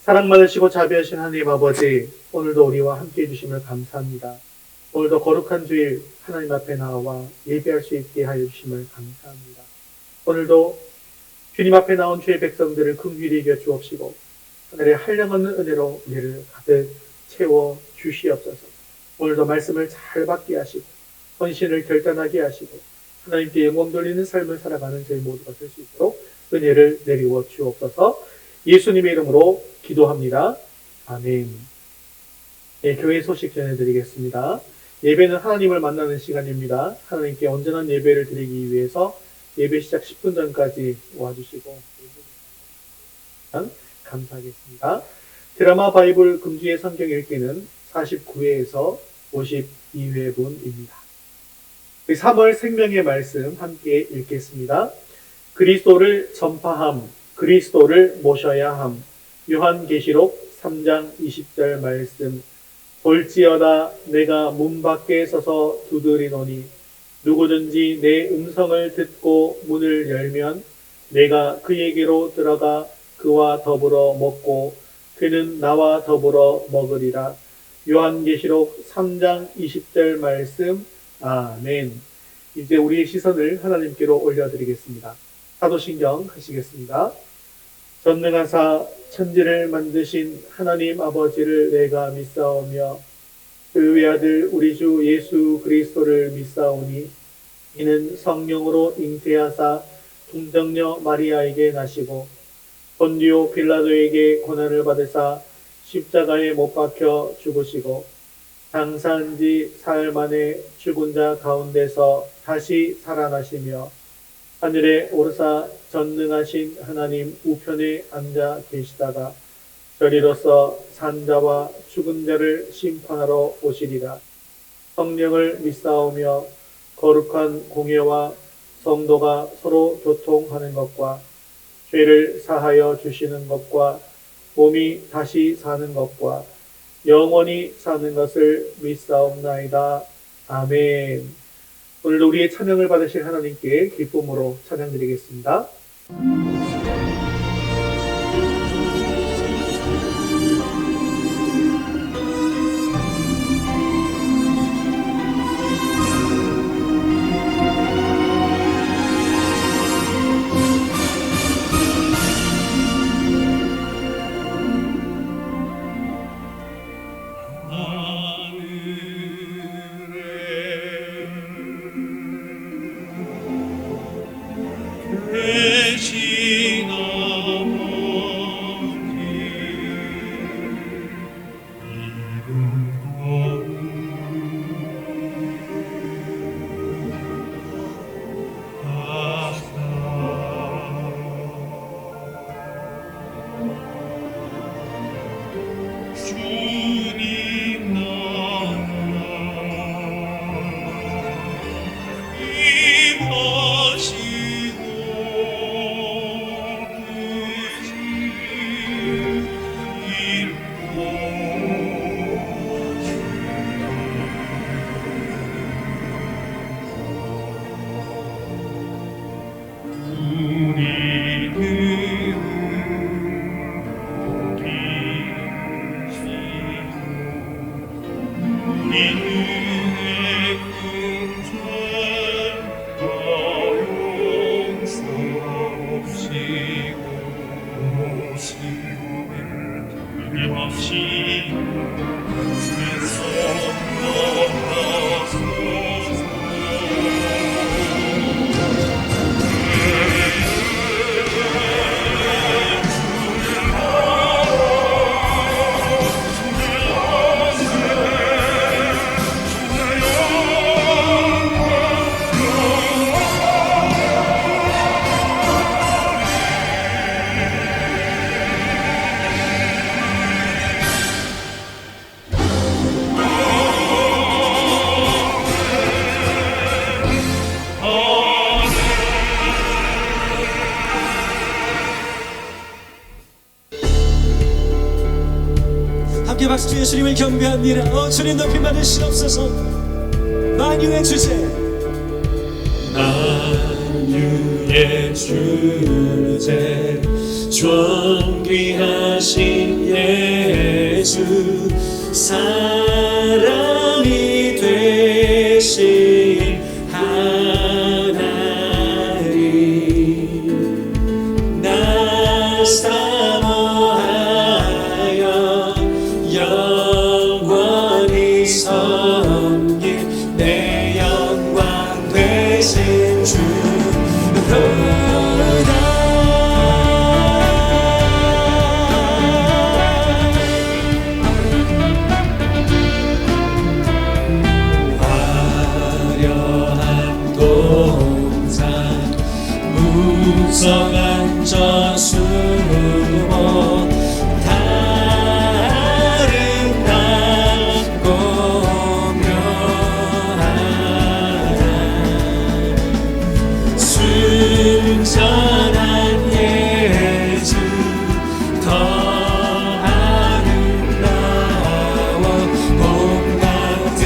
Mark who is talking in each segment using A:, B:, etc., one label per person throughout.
A: 사랑 많으시고 자비하신 하나님 아버지, 오늘도 우리와 함께 해주심을 감사합니다. 오늘도 거룩한 주일 하나님 앞에 나와 예배할 수 있게 하여 주심을 감사합니다. 오늘도 주님 앞에 나온 주의 백성들을 긍휼히 여겨 주옵시고 하늘의 한량없는 은혜로 우리를 가득 채워 주시옵소서. 오늘도 말씀을 잘 받게 하시고 헌신을 결단하게 하시고 하나님께 영광 돌리는 삶을 살아가는 저희 모두가 될 수 있도록 은혜를 내리워 주옵소서. 예수님의 이름으로 기도합니다. 아멘. 네, 교회 소식 전해드리겠습니다. 예배는 하나님을 만나는 시간입니다. 하나님께 온전한 예배를 드리기 위해서 예배 시작 10분 전까지 와주시고 감사하겠습니다. 드라마 바이블 금주의 성경 읽기는 49회에서 52회분입니다. 3월 생명의 말씀 함께 읽겠습니다. 그리스도를 전파함, 그리스도를 모셔야 함. 요한계시록 3장 20절 말씀. 볼지어다 내가 문 밖에 서서 두드리노니 누구든지 내 음성을 듣고 문을 열면 내가 그에게로 들어가 그와 더불어 먹고 그는 나와 더불어 먹으리라. 요한계시록 3장 20절 말씀. 아멘. 이제 우리의 시선을 하나님께로 올려드리겠습니다. 사도신경 하시겠습니다. 전능하사 천지를 만드신 하나님 아버지를 내가 믿사오며 그 외아들 우리 주 예수 그리스도를 믿사오니 이는 성령으로 잉태하사 동정녀 마리아에게 나시고 본디오 빌라도에게 고난을 받으사 십자가에 못 박혀 죽으시고 장사한 지 사흘 만에 죽은 자 가운데서 다시 살아나시며 하늘에 오르사 전능하신 하나님 우편에 앉아 계시다가 저리로서 산자와 죽은 자를 심판하러 오시리라. 성령을 믿사오며 거룩한 공예와 성도가 서로 교통하는 것과 죄를 사하여 주시는 것과 몸이 다시 사는 것과 영원히 사는 것을 믿사옵나이다. 아멘. 오늘도 우리의 찬양을 받으실 하나님께 기쁨으로 찬양드리겠습니다.
B: 함께 박수 주 예수님을 경배합니다. 주님 높이 받으시옵소서. 만유의 주제
C: 만유의 주제 존귀하신
B: 예수 사람이 되신 하나님 날 사모하여 영원히 섬긴 내 영광 되신 주로다. 무성한 저수모 아름답고 묘하다 순전한 예수 더 아름다워 봄 같은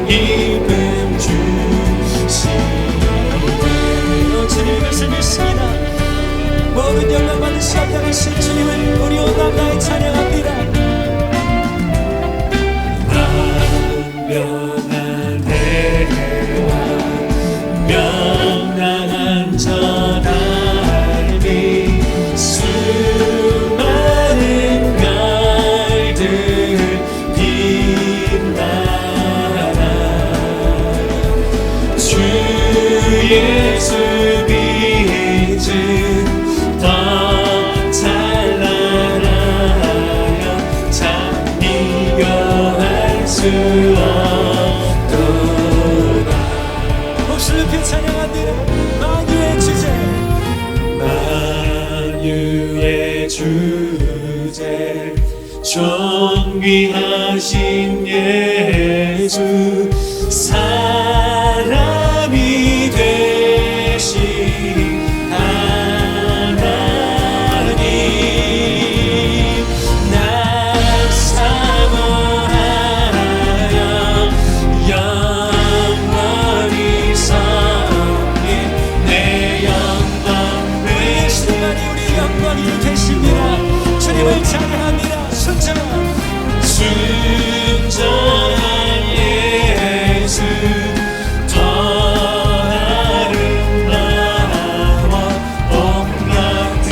B: 기쁨 주시네. 주님 말씀 믿습니다. 모든 영광 받으시 합당하신 주님을 우리 온 마음 다해 찬양합니다. 명랑한 대와 명랑한 저 달빛 수많은 별들 빛나라 주 예수 빛은 더 찬란하여 참 비교할 수 없도다. 목소리 높여 찬양합니다. 만유의 주제 만유의 주제 존귀하신 예수 사람이 되신 하나님 날 사모하여 영원히 섬긴 내 영광 되신 하나님 우리 영광이 되십니다. 주님을 찬양합니다. 순전한 예수 더 아름다워 봄 같은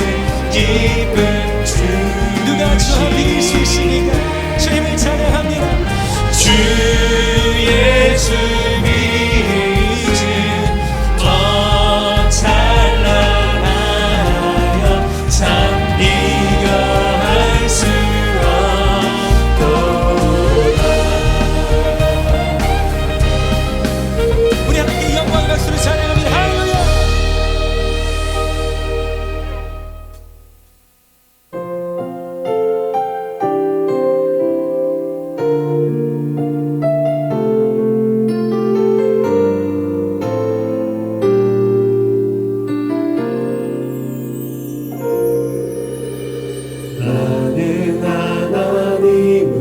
B: 기쁜 주 누가 저와 이길 수 있으니까 주님을 찬양합니다. 주 예수 빛은 더 찬란하여 참 비교할 수 없도다. 우리 함께 영광의 박수를 찬양합니다. 할렐루야. 나는 하나님을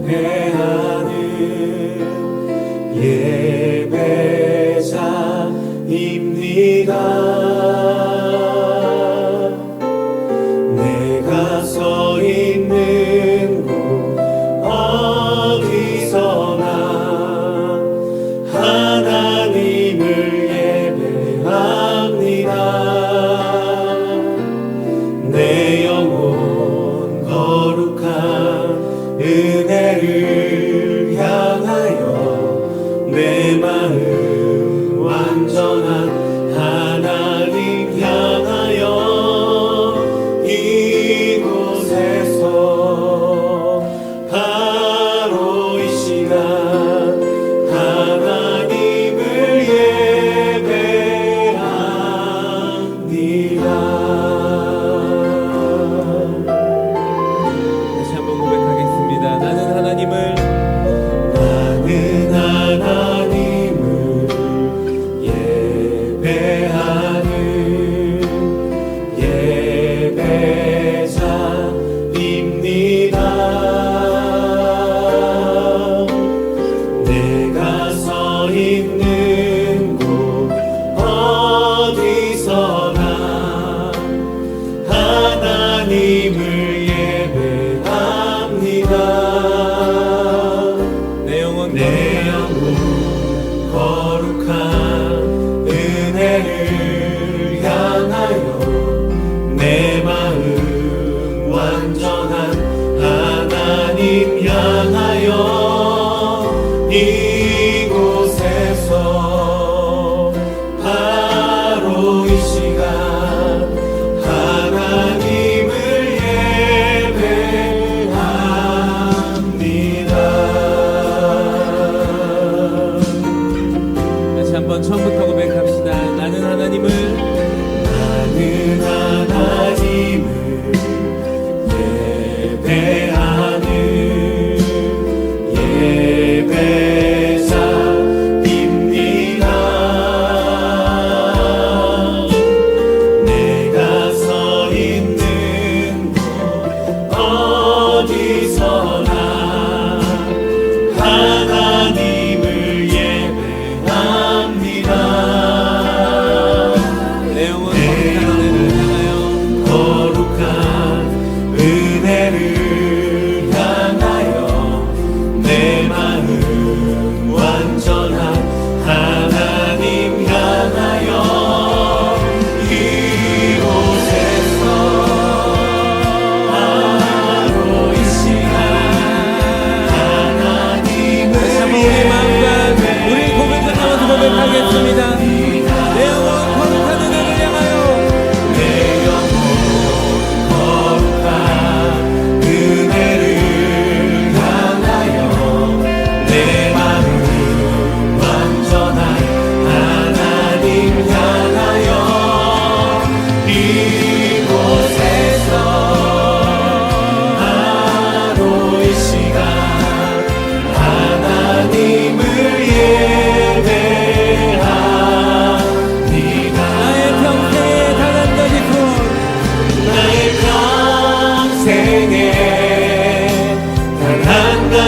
B: 예배하는 예배자입니다. 내가 서 있는 곳 어디서나 하나님을 예배합니다. 내 영혼 거룩한 은혜를 향하여 내 마음 완전한 하나님 향하여 이곳에서 바로 이 시간 하나님을 예배합니다. 다시 한번 고백하겠습니다. 나는 하나님을 예배하는 예배자입니다. 내가 서 있는 곳 어디서나 하나님을 예배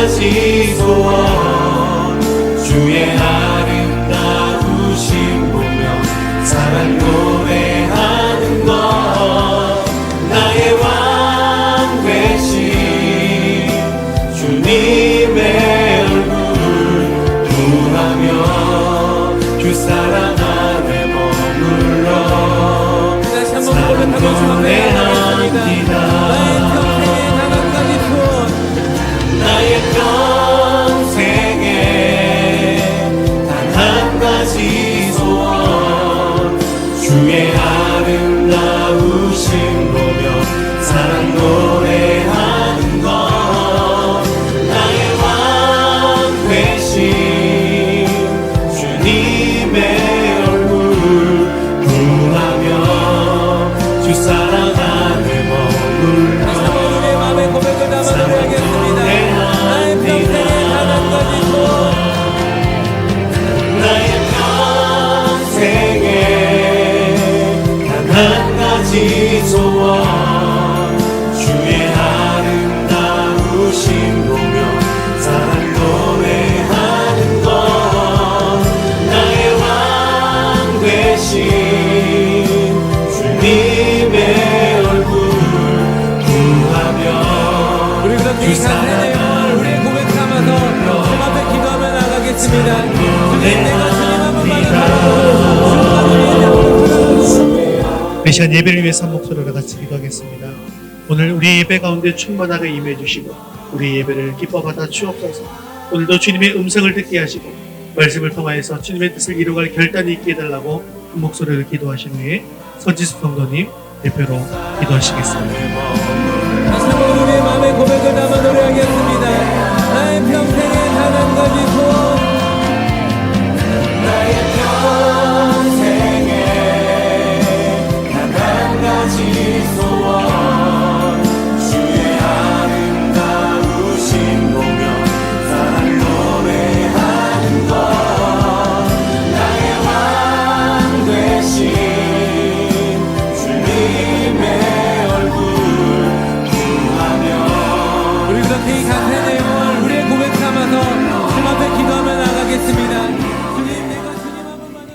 B: 가지 소원 주의 아름다우심 보며 사랑 노래하는 것 나의 왕 되신 주님의 얼굴 구하며 주 사랑 안에 머물러
C: 다시 한번 고백하고 주 앞에 나가겠습니다.
B: 나의 평생에 단 한 가지 소원 주의 아름다우심 보며 사랑 노래하는 것 나의 왕 되신 주님의 얼굴 구하며 주 사랑 안에 머물러
C: 다시 한번 우리의 마음의 고백을 담아 노래하겠습니다. 나의 평생에 단 한 가지 소원
B: 나의 평생에 단 한 가지 소원 주의 아름다우심 보며 사랑 노래하는 것 나의 왕 되신 주님의 얼굴 구하며
C: 우리 그렇게 이 간절한 영혼 우리의 고백 삼아서 주님 앞에 기도하며 나가겠습니다. 주님 내가 주님 한 번만을
A: 이 시간 예배를 위해서 한 목소리로 같이 기도하겠습니다. 오늘 우리 예배 가운데 충만하게 임해 주시고 우리 예배를 기뻐 받아 주옵소서. 오늘도 주님의 음성을 듣게 하시고 말씀을 통하여서 주님의 뜻을 이루어갈 결단이 있게 해달라고 한 목소리를 기도하신 후에 선지수 성도님 대표로 기도하시겠습니다.
C: 다시 한번 우리의 마음의 고백을 담아 노래하겠습니다. 나의 평생에 단 한 가지 소원
B: 나의 평생에 단 한 가지 소원 주의 아름다우심 보며 사랑 노래하는 것 나의 왕 되신 주님의 얼굴 구하며
C: 우리 그렇게 이 간절한 영혼 우리의 고백 삼아서 주님 앞에 기도하며 나가겠습니다. 주님 내가 주님 한 번만을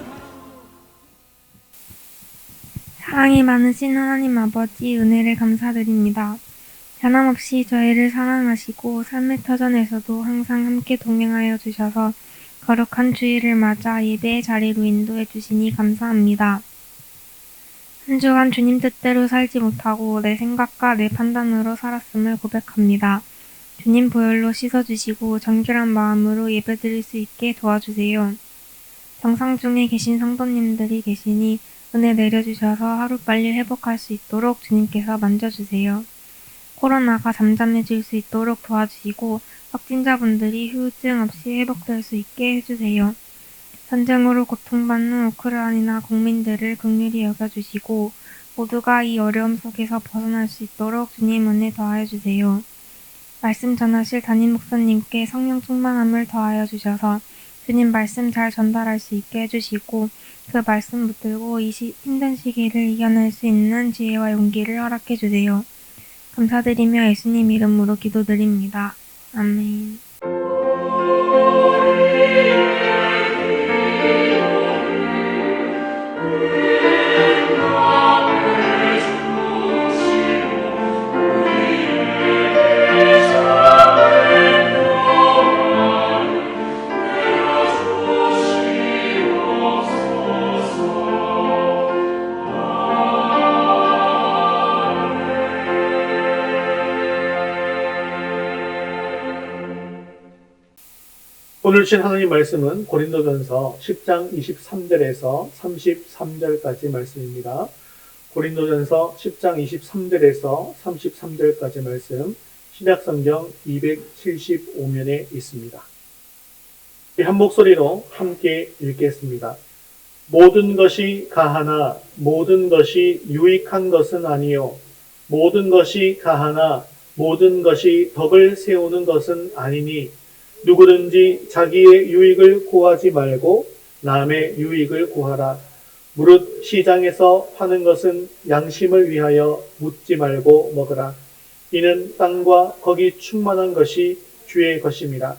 D: 사랑이 많으신 하나님 아버지 은혜를 감사드립니다. 변함없이 저희를 사랑하시고 삶의 터전에서도 항상 함께 동행하여 주셔서 거룩한 주일을 맞아 예배의 자리로 인도해 주시니 감사합니다. 한 주간 주님 뜻대로 살지 못하고 내 생각과 내 판단으로 살았음을 고백합니다. 주님 보혈로 씻어주시고 정결한 마음으로 예배드릴 수 있게 도와주세요. 병상 중에 계신 성도님들이 계시니 은혜 내려주셔서 하루빨리 회복할 수 있도록 주님께서 만져주세요. 코로나가 잠잠해질 수 있도록 도와주시고 확진자분들이 후유증 없이 회복될 수 있게 해주세요. 전쟁으로 고통받는 우크라이나 국민들을 긍휼히 여겨주시고 모두가 이 어려움 속에서 벗어날 수 있도록 주님 은혜 더하여 주세요. 말씀 전하실 담임 목사님께 성령 충만함을 더하여 주셔서 주님 말씀 잘 전달할 수 있게 해주시고 그 말씀 붙들고 이 힘든 시기를 이겨낼 수 있는 지혜와 용기를 허락해 주세요. 감사드리며 예수님 이름으로 기도드립니다. 아멘.
A: 오늘 주신 하나님 말씀은 고린도전서 10장 23절에서 33절까지 말씀입니다. 고린도전서 10장 23절에서 33절까지 말씀 신약성경 275면에 있습니다. 한 목소리로 함께 읽겠습니다. 모든 것이 가하나 모든 것이 유익한 것은 아니요 모든 것이 가하나 모든 것이 덕을 세우는 것은 아니니 누구든지 자기의 유익을 구하지 말고 남의 유익을 구하라. 무릇 시장에서 파는 것은 양심을 위하여 묻지 말고 먹으라. 이는 땅과 거기 충만한 것이 주의 것입니다.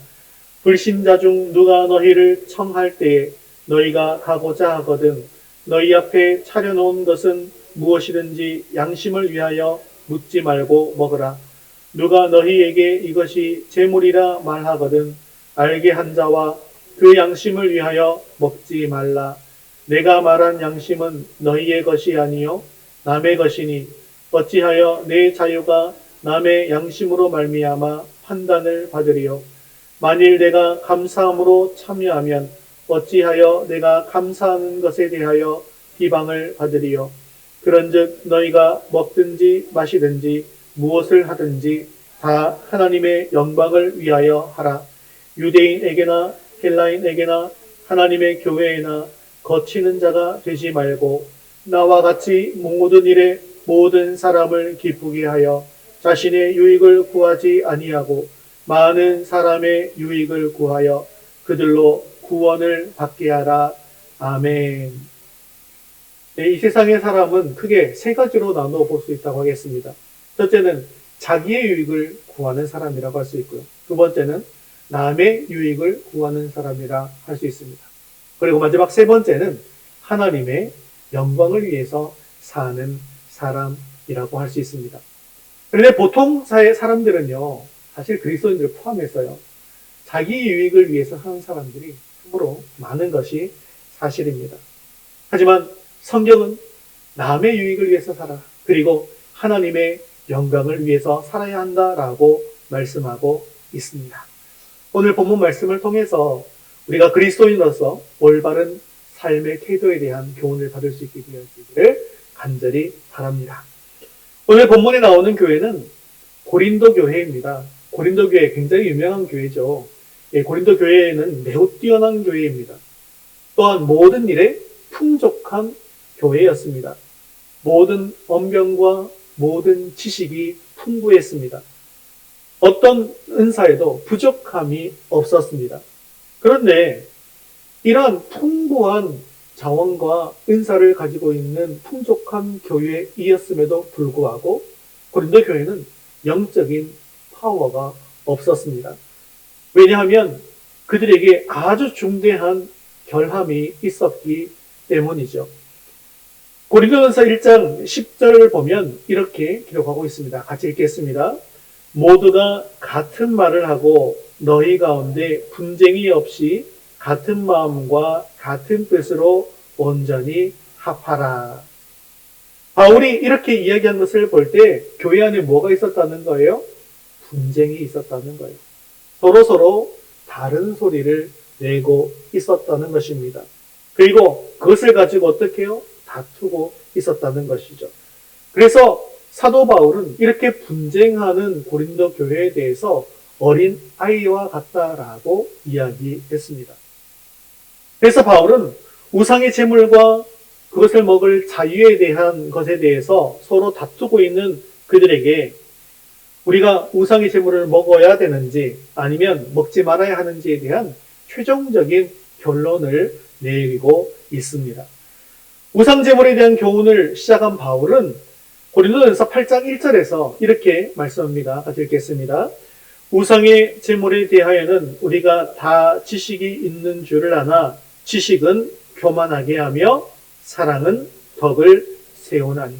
A: 불신자 중 누가 너희를 청할 때에 너희가 가고자 하거든 너희 앞에 차려놓은 것은 무엇이든지 양심을 위하여 묻지 말고 먹으라. 누가 너희에게 이것이 재물이라 말하거든 알게 한 자와 그 양심을 위하여 먹지 말라. 내가 말한 양심은 너희의 것이 아니요 남의 것이니 어찌하여 내 자유가 남의 양심으로 말미암아 판단을 받으리요. 만일 내가 감사함으로 참여하면 어찌하여 내가 감사하는 것에 대하여 비방을 받으리요. 그런즉 너희가 먹든지 마시든지 무엇을 하든지 다 하나님의 영광을 위하여 하라. 유대인에게나 헬라인에게나 하나님의 교회에나 거치는 자가 되지 말고 나와 같이 모든 일에 모든 사람을 기쁘게 하여 자신의 유익을 구하지 아니하고 많은 사람의 유익을 구하여 그들로 구원을 받게 하라. 아멘. 네, 이 세상의 사람은 크게 세 가지로 나누어 볼 수 있다고 하겠습니다. 첫째는 자기의 유익을 구하는 사람이라고 할 수 있고요. 두 번째는 남의 유익을 구하는 사람이라 할 수 있습니다. 그리고 마지막 세 번째는 하나님의 영광을 위해서 사는 사람이라고 할 수 있습니다. 그런데 보통 사람들은요, 사실 그리스도인들을 포함해서요, 자기 유익을 위해서 하는 사람들이 참으로 많은 것이 사실입니다. 하지만 성경은 남의 유익을 위해서 살아, 그리고 하나님의 영광을 위해서 살아야 한다라고 말씀하고 있습니다. 오늘 본문 말씀을 통해서 우리가 그리스도인으로서 올바른 삶의 태도에 대한 교훈을 받을 수 있게 되어지기를 간절히 바랍니다. 오늘 본문에 나오는 교회는 고린도 교회입니다. 고린도 교회 굉장히 유명한 교회죠. 고린도 교회는 매우 뛰어난 교회입니다. 또한 모든 일에 풍족한 교회였습니다. 모든 언변과 모든 지식이 풍부했습니다. 어떤 은사에도 부족함이 없었습니다. 그런데 이러한 풍부한 자원과 은사를 가지고 있는 풍족한 교회이었음에도 불구하고 고린도 교회는 영적인 파워가 없었습니다. 왜냐하면 그들에게 아주 중대한 결함이 있었기 때문이죠. 고린도전서 1장 10절을 보면 이렇게 기록하고 있습니다. 같이 읽겠습니다. 모두가 같은 말을 하고 너희 가운데 분쟁이 없이 같은 마음과 같은 뜻으로 온전히 합하라. 바울이 이렇게 이야기한 것을 볼 때 교회 안에 뭐가 있었다는 거예요? 분쟁이 있었다는 거예요. 서로 다른 소리를 내고 있었다는 것입니다. 그리고 그것을 가지고 어떻게 해요? 다투고 있었다는 것이죠. 그래서 사도 바울은 이렇게 분쟁하는 고린도 교회에 대해서 어린 아이와 같다라고 이야기했습니다. 그래서 바울은 우상의 제물과 그것을 먹을 자유에 대한 것에 대해서 서로 다투고 있는 그들에게 우리가 우상의 제물을 먹어야 되는지 아니면 먹지 말아야 하는지에 대한 최종적인 결론을 내리고 있습니다. 우상 제물에 대한 교훈을 시작한 바울은 고린도전서 8장 1절에서 이렇게 말씀합니다. 같이 읽겠습니다. 우상의 제물에 대하여는 우리가 다 지식이 있는 줄을 아나 지식은 교만하게 하며 사랑은 덕을 세우나니.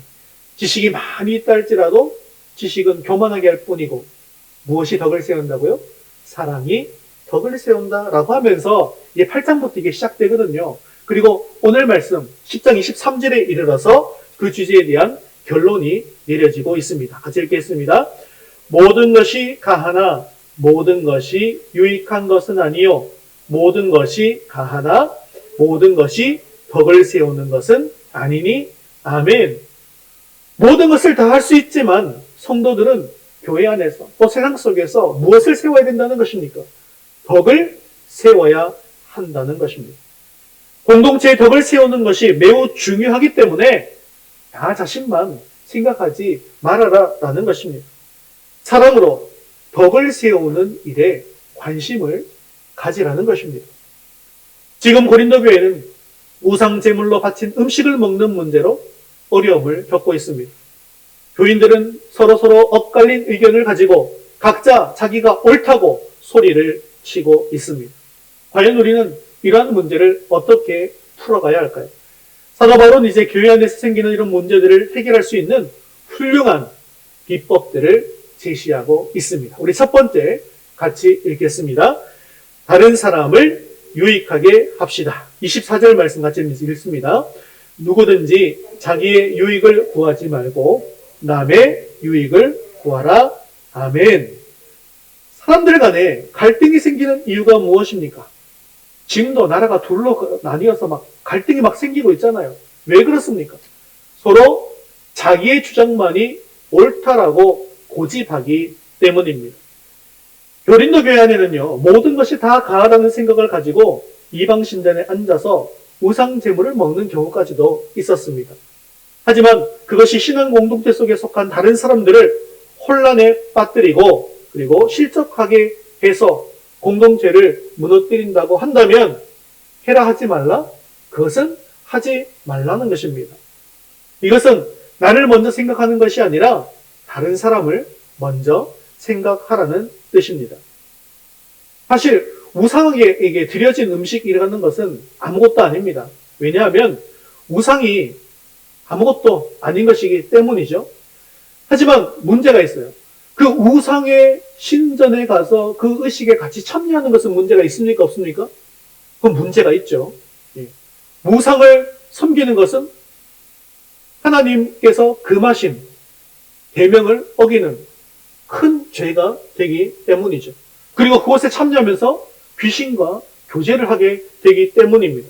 A: 지식이 많이 있다 할지라도 지식은 교만하게 할 뿐이고 무엇이 덕을 세운다고요? 사랑이 덕을 세운다라고 하면서 이게 8장부터 이게 시작되거든요. 그리고 오늘 말씀 10장 23절에 이르러서 그 주제에 대한 결론이 내려지고 있습니다. 같이 읽겠습니다. 모든 것이 가하나 모든 것이 유익한 것은 아니요 모든 것이 가하나 모든 것이 덕을 세우는 것은 아니니 아멘. 모든 것을 다 할 수 있지만 성도들은 교회 안에서 또 세상 속에서 무엇을 세워야 된다는 것입니까? 덕을 세워야 한다는 것입니다. 공동체의 덕을 세우는 것이 매우 중요하기 때문에 나 자신만 생각하지 말아라라는 것입니다. 사랑으로 덕을 세우는 일에 관심을 가지라는 것입니다. 지금 고린도 교회는 우상 제물로 바친 음식을 먹는 문제로 어려움을 겪고 있습니다. 교인들은 서로 엇갈린 의견을 가지고 각자 자기가 옳다고 소리를 치고 있습니다. 과연 우리는 이러한 문제를 어떻게 풀어가야 할까요? 사도 바울은 이제 교회 안에서 생기는 이런 문제들을 해결할 수 있는 훌륭한 비법들을 제시하고 있습니다. 우리 첫 번째 같이 읽겠습니다. 다른 사람을 유익하게 합시다. 24절 말씀 같이 읽습니다. 누구든지 자기의 유익을 구하지 말고 남의 유익을 구하라. 아멘. 사람들 간에 갈등이 생기는 이유가 무엇입니까? 지금도 나라가 둘로 나뉘어서 막 갈등이 막 생기고 있잖아요. 왜 그렇습니까? 서로 자기의 주장만이 옳다라고 고집하기 때문입니다. 고린도 교회 안에는요, 모든 것이 다 가하다는 생각을 가지고 이방 신전에 앉아서 우상 제물을 먹는 경우까지도 있었습니다. 하지만 그것이 신앙 공동체 속에 속한 다른 사람들을 혼란에 빠뜨리고 그리고 실족하게 해서 공동체를 무너뜨린다고 한다면 해라 하지 말라? 그것은 하지 말라는 것입니다. 이것은 나를 먼저 생각하는 것이 아니라 다른 사람을 먼저 생각하라는 뜻입니다. 사실 우상에게 드려진 음식이라는 것은 아무것도 아닙니다. 왜냐하면 우상이 아무것도 아닌 것이기 때문이죠. 하지만 문제가 있어요. 그 우상의 신전에 가서 그 의식에 같이 참여하는 것은 문제가 있습니까? 없습니까? 그건 문제가 있죠. 우상을 섬기는 것은 하나님께서 금하신 계명을 어기는 큰 죄가 되기 때문이죠. 그리고 그것에 참여하면서 귀신과 교제를 하게 되기 때문입니다.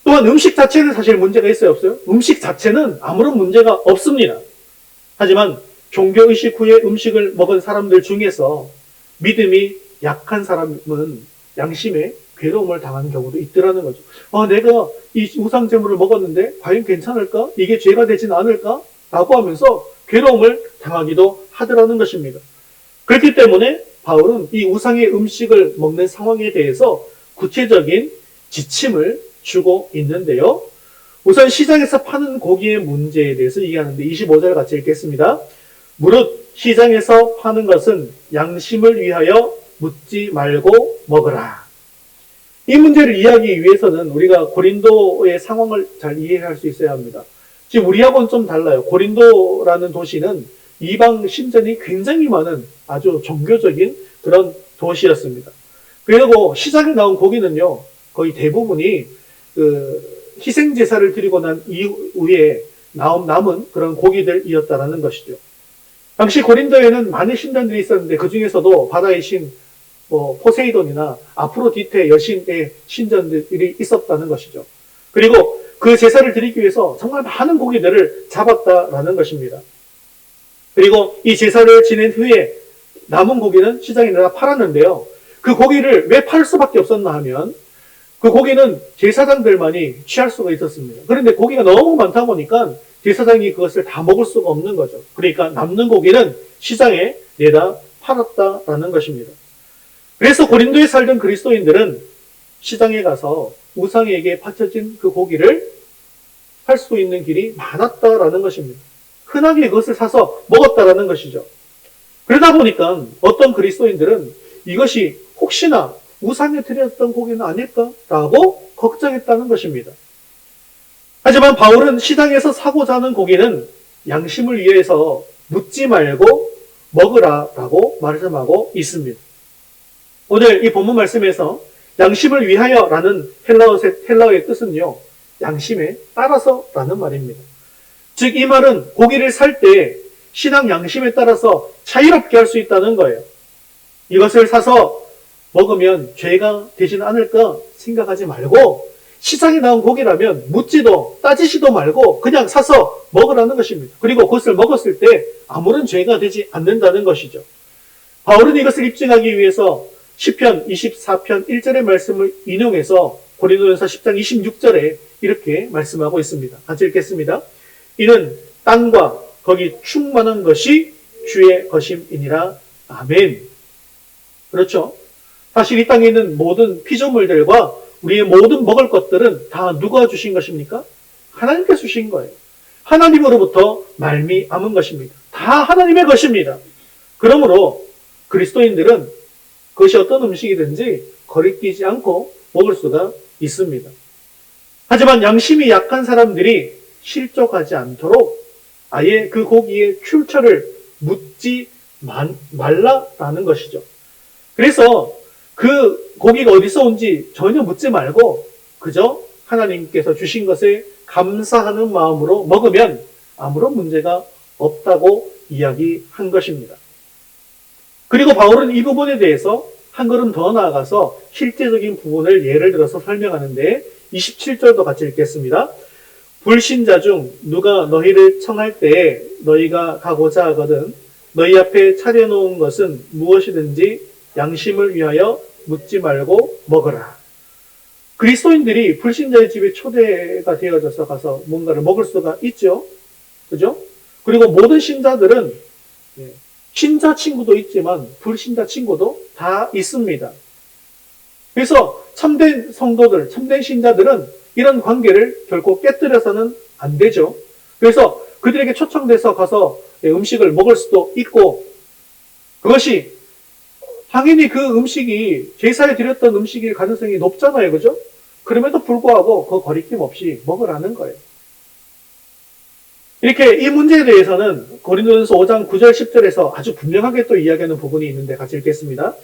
A: 또한 음식 자체는 사실 문제가 있어요, 없어요? 음식 자체는 아무런 문제가 없습니다. 하지만 종교의식 후에 음식을 먹은 사람들 중에서 믿음이 약한 사람은 양심에 괴로움을 당하는 경우도 있더라는 거죠. 내가 이 우상제물을 먹었는데 과연 괜찮을까? 이게 죄가 되진 않을까? 라고 하면서 괴로움을 당하기도 하더라는 것입니다. 그렇기 때문에 바울은 이 우상의 음식을 먹는 상황에 대해서 구체적인 지침을 주고 있는데요. 우선 시장에서 파는 고기의 문제에 대해서 얘기하는데 25절 같이 읽겠습니다. 무릇 시장에서 파는 것은 양심을 위하여 묻지 말고 먹으라. 이 문제를 이해하기 위해서는 우리가 고린도의 상황을 잘 이해할 수 있어야 합니다. 지금 우리하고는 좀 달라요. 고린도라는 도시는 이방 신전이 굉장히 많은 아주 종교적인 그런 도시였습니다. 그리고 시장에 나온 고기는요, 거의 대부분이 희생 제사를 드리고 난 이후에 남은 그런 고기들이었다라는 것이죠. 당시 고린도에는 많은 신전들이 있었는데 그 중에서도 바다의 신 포세이돈이나 아프로디테 여신의 신전들이 있었다는 것이죠. 그리고 그 제사를 드리기 위해서 정말 많은 고기들을 잡았다라는 것입니다. 그리고 이 제사를 지낸 후에 남은 고기는 시장에 내다 팔았는데요. 그 고기를 왜 팔 수밖에 없었나 하면 그 고기는 제사장들만이 취할 수가 있었습니다. 그런데 고기가 너무 많다 보니까 제사장이 그것을 다 먹을 수가 없는 거죠. 그러니까 남는 고기는 시장에 내다 팔았다라는 것입니다. 그래서 고린도에 살던 그리스도인들은 시장에 가서 우상에게 바쳐진 그 고기를 살 수 있는 길이 많았다라는 것입니다. 흔하게 그것을 사서 먹었다라는 것이죠. 그러다 보니까 어떤 그리스도인들은 이것이 혹시나 우상에 드렸던 고기는 아닐까라고 걱정했다는 것입니다. 하지만 바울은 시장에서 사고자 하는 고기는 양심을 위해서 묻지 말고 먹으라라고 말씀하고 있습니다. 오늘 이 본문 말씀에서 양심을 위하여라는 헬라어의 뜻은요, 양심에 따라서라는 말입니다. 즉 이 말은 고기를 살 때 신앙 양심에 따라서 자유롭게 할 수 있다는 거예요. 이것을 사서 먹으면 죄가 되지는 않을까 생각하지 말고 시장에 나온 고기라면 묻지도 따지지도 말고 그냥 사서 먹으라는 것입니다. 그리고 그것을 먹었을 때 아무런 죄가 되지 않는다는 것이죠. 바울은 이것을 입증하기 위해서 시편 24편 1절의 말씀을 인용해서 고린도전서 10장 26절에 이렇게 말씀하고 있습니다. 같이 읽겠습니다. 이는 땅과 거기 충만한 것이 주의 것임이니라. 아멘. 그렇죠. 사실 이 땅에 있는 모든 피조물들과 우리의 모든 먹을 것들은 다 누가 주신 것입니까? 하나님께서 주신 거예요. 하나님으로부터 말미암은 것입니다. 다 하나님의 것입니다. 그러므로 그리스도인들은 그것이 어떤 음식이든지 거리끼지 않고 먹을 수가 있습니다. 하지만 양심이 약한 사람들이 실족하지 않도록 아예 그 고기의 출처를 묻지 말라라는 것이죠. 그래서 그 고기가 어디서 온지 전혀 묻지 말고 그저 하나님께서 주신 것에 감사하는 마음으로 먹으면 아무런 문제가 없다고 이야기한 것입니다. 그리고 바울은 이 부분에 대해서 한 걸음 더 나아가서 실제적인 부분을 예를 들어서 설명하는데 27절도 같이 읽겠습니다. 불신자 중 누가 너희를 청할 때에 너희가 가고자 하거든 너희 앞에 차려놓은 것은 무엇이든지 양심을 위하여 묻지 말고 먹으라. 그리스도인들이 불신자의 집에 초대가 되어져서 가서 뭔가를 먹을 수가 있죠. 그죠? 그리고 모든 신자들은 신자 친구도 있지만 불신자 친구도 다 있습니다. 그래서 참된 성도들, 참된 신자들은 이런 관계를 결코 깨뜨려서는 안 되죠. 그래서 그들에게 초청돼서 가서 음식을 먹을 수도 있고 그것이 당연히 그 음식이 제사에 드렸던 음식일 가능성이 높잖아요. 그죠? 그럼에도 불구하고 그 거리낌 없이 먹으라는 거예요. 이렇게 이 문제에 대해서는 고린도전서 5장 9절 10절에서 아주 분명하게 또 이야기하는 부분이 있는데 같이 읽겠습니다.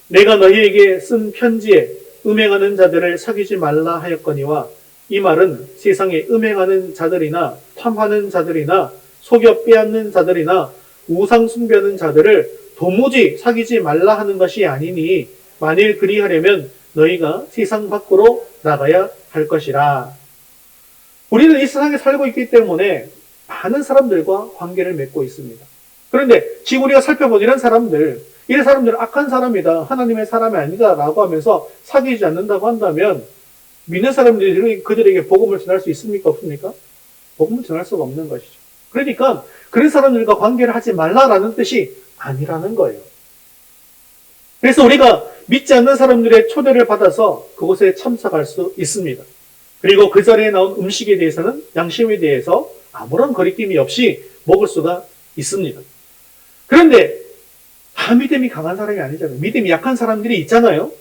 A: 내가 너희에게 쓴 편지에 음행하는 자들을 사귀지 말라 하였거니와 이 말은 세상에 음행하는 자들이나 탐하는 자들이나 속여 빼앗는 자들이나 우상 숭배하는 자들을 도무지 사귀지 말라 하는 것이 아니니 만일 그리하려면 너희가 세상 밖으로 나가야 할 것이라. 우리는 이 세상에 살고 있기 때문에 많은 사람들과 관계를 맺고 있습니다. 그런데 지금 우리가 살펴본 이런 사람들은 악한 사람이다, 하나님의 사람이 아니다 라고 하면서 사귀지 않는다고 한다면 믿는 사람들이 그들에게 복음을 전할 수 있습니까? 없습니까? 복음을 전할 수가 없는 것이죠. 그러니까 그런 사람들과 관계를 하지 말라라는 뜻이 아니라는 거예요. 그래서 우리가 믿지 않는 사람들의 초대를 받아서 그곳에 참석할 수 있습니다. 그리고 그 자리에 나온 음식에 대해서는 양심에 대해서 아무런 거리낌이 없이 먹을 수가 있습니다. 그런데 다 믿음이 강한 사람이 아니잖아요. 믿음이 약한 사람들이 있잖아요.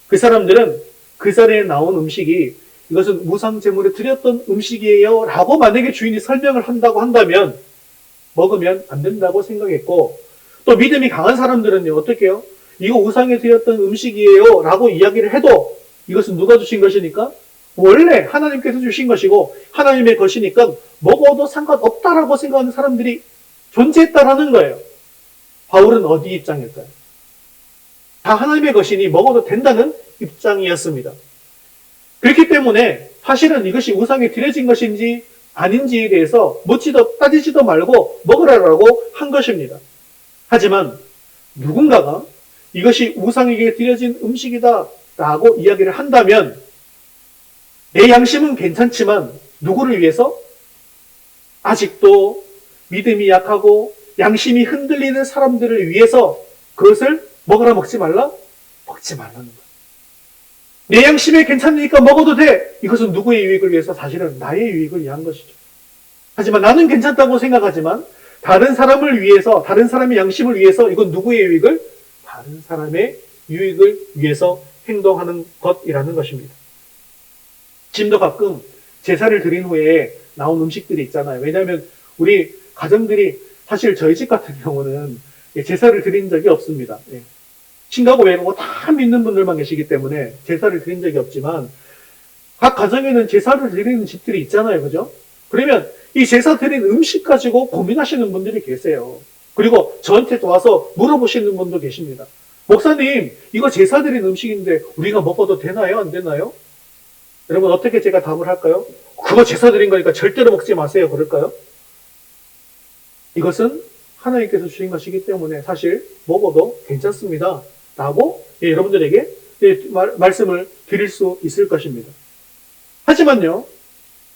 A: 그 사람들은 그 자리에 나온 음식이 이것은 무상제물에 드렸던 음식이에요 라고 만약에 주인이 설명을 한다고 한다면 먹으면 안 된다고 생각했고 또 믿음이 강한 사람들은요 어떻게 해요? 이거 우상에 드렸던 음식이에요 라고 이야기를 해도 이것은 누가 주신 것이니까? 원래 하나님께서 주신 것이고 하나님의 것이니까 먹어도 상관없다라고 생각하는 사람들이 존재했다라는 거예요. 바울은 어디 입장일까요? 다 하나님의 것이니 먹어도 된다는 입장이었습니다. 그렇기 때문에 사실은 이것이 우상에 드려진 것인지 아닌지에 대해서 묻지도 따지지도 말고 먹으라고 한 것입니다. 하지만 누군가가 이것이 우상에게 드려진 음식이다 라고 이야기를 한다면 내 양심은 괜찮지만 누구를 위해서? 아직도 믿음이 약하고 양심이 흔들리는 사람들을 위해서 그것을 먹으라 먹지 말라? 먹지 말라는 거예요. 내 양심에 괜찮으니까 먹어도 돼. 이것은 누구의 유익을 위해서? 사실은 나의 유익을 위한 것이죠. 하지만 나는 괜찮다고 생각하지만 다른 사람을 위해서, 다른 사람의 양심을 위해서 이건 누구의 유익을? 다른 사람의 유익을 위해서 행동하는 것이라는 것입니다. 지금도 가끔 제사를 드린 후에 나온 음식들이 있잖아요. 왜냐하면 우리 가정들이 사실 저희 집 같은 경우는 제사를 드린 적이 없습니다. 신가고 외가고 다 믿는 분들만 계시기 때문에 제사를 드린 적이 없지만 각 가정에는 제사를 드리는 집들이 있잖아요. 그죠? 그러면 이 제사 드린 음식 가지고 고민하시는 분들이 계세요. 그리고 저한테 와서 물어보시는 분도 계십니다. 목사님, 이거 제사 드린 음식인데 우리가 먹어도 되나요? 안 되나요? 여러분 어떻게 제가 답을 할까요? 그거 제사 드린 거니까 절대로 먹지 마세요. 그럴까요? 이것은 하나님께서 주신 것이기 때문에 사실 먹어도 괜찮습니다. 라고 여러분들에게 말씀을 드릴 수 있을 것입니다. 하지만요,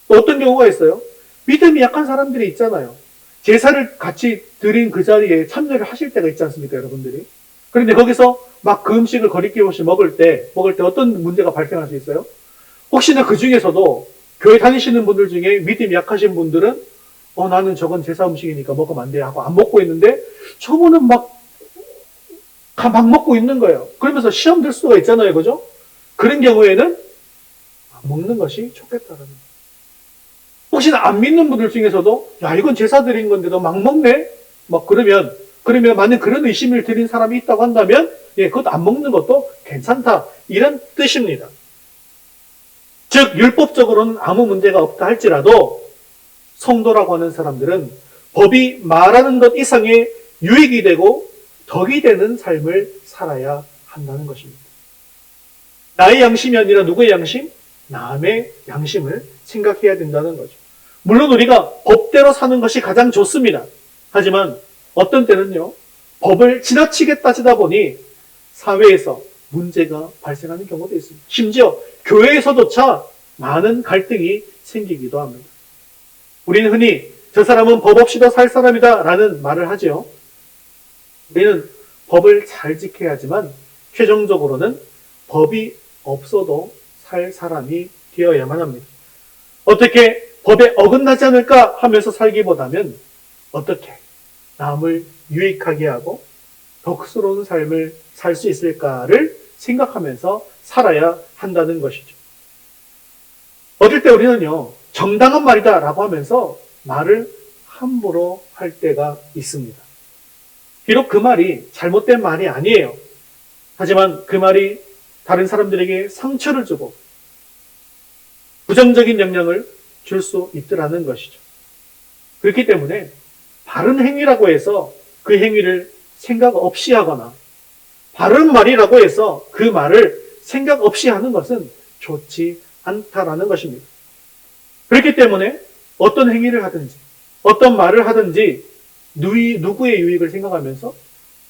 A: 또 어떤 경우가 있어요? 믿음이 약한 사람들이 있잖아요. 제사를 같이 드린 그 자리에 참여를 하실 때가 있지 않습니까, 여러분들이? 그런데 거기서 막 그 음식을 거리낌 없이 먹을 때 어떤 문제가 발생할 수 있어요? 혹시나 그 중에서도 교회 다니시는 분들 중에 믿음이 약하신 분들은 나는 저건 제사 음식이니까 먹으면 안 돼 하고 안 먹고 있는데 저분은 막 막 먹고 있는 거예요. 그러면서 시험 들 수가 있잖아요. 그죠? 그런 경우에는 안 먹는 것이 좋겠다라는 거예요. 혹시나 안 믿는 분들 중에서도 야, 이건 제사 드린 건데도 막 먹네? 막 그러면 만약 그런 의심을 드린 사람이 있다고 한다면 예, 그것도 안 먹는 것도 괜찮다. 이런 뜻입니다. 즉 율법적으로는 아무 문제가 없다 할지라도 성도라고 하는 사람들은 법이 말하는 것 이상의 유익이 되고 덕이 되는 삶을 살아야 한다는 것입니다. 나의 양심이 아니라 누구의 양심? 남의 양심을 생각해야 된다는 거죠. 물론 우리가 법대로 사는 것이 가장 좋습니다. 하지만 어떤 때는요, 법을 지나치게 따지다 보니 사회에서 문제가 발생하는 경우도 있습니다. 심지어 교회에서조차 많은 갈등이 생기기도 합니다. 우리는 흔히 저 사람은 법 없이도 살 사람이다 라는 말을 하죠. 우리는 법을 잘 지켜야 하지만 최종적으로는 법이 없어도 살 사람이 되어야만 합니다. 어떻게 법에 어긋나지 않을까 하면서 살기보다는 어떻게 남을 유익하게 하고 덕스러운 삶을 살 수 있을까를 생각하면서 살아야 한다는 것이죠. 어떨 때 우리는요, 정당한 말이다 라고 하면서 말을 함부로 할 때가 있습니다. 비록 그 말이 잘못된 말이 아니에요. 하지만 그 말이 다른 사람들에게 상처를 주고 부정적인 영향을 줄 수 있더라는 것이죠. 그렇기 때문에 바른 행위라고 해서 그 행위를 생각 없이 하거나 바른 말이라고 해서 그 말을 생각 없이 하는 것은 좋지 않다라는 것입니다. 그렇기 때문에 어떤 행위를 하든지 어떤 말을 하든지 누구의 유익을 생각하면서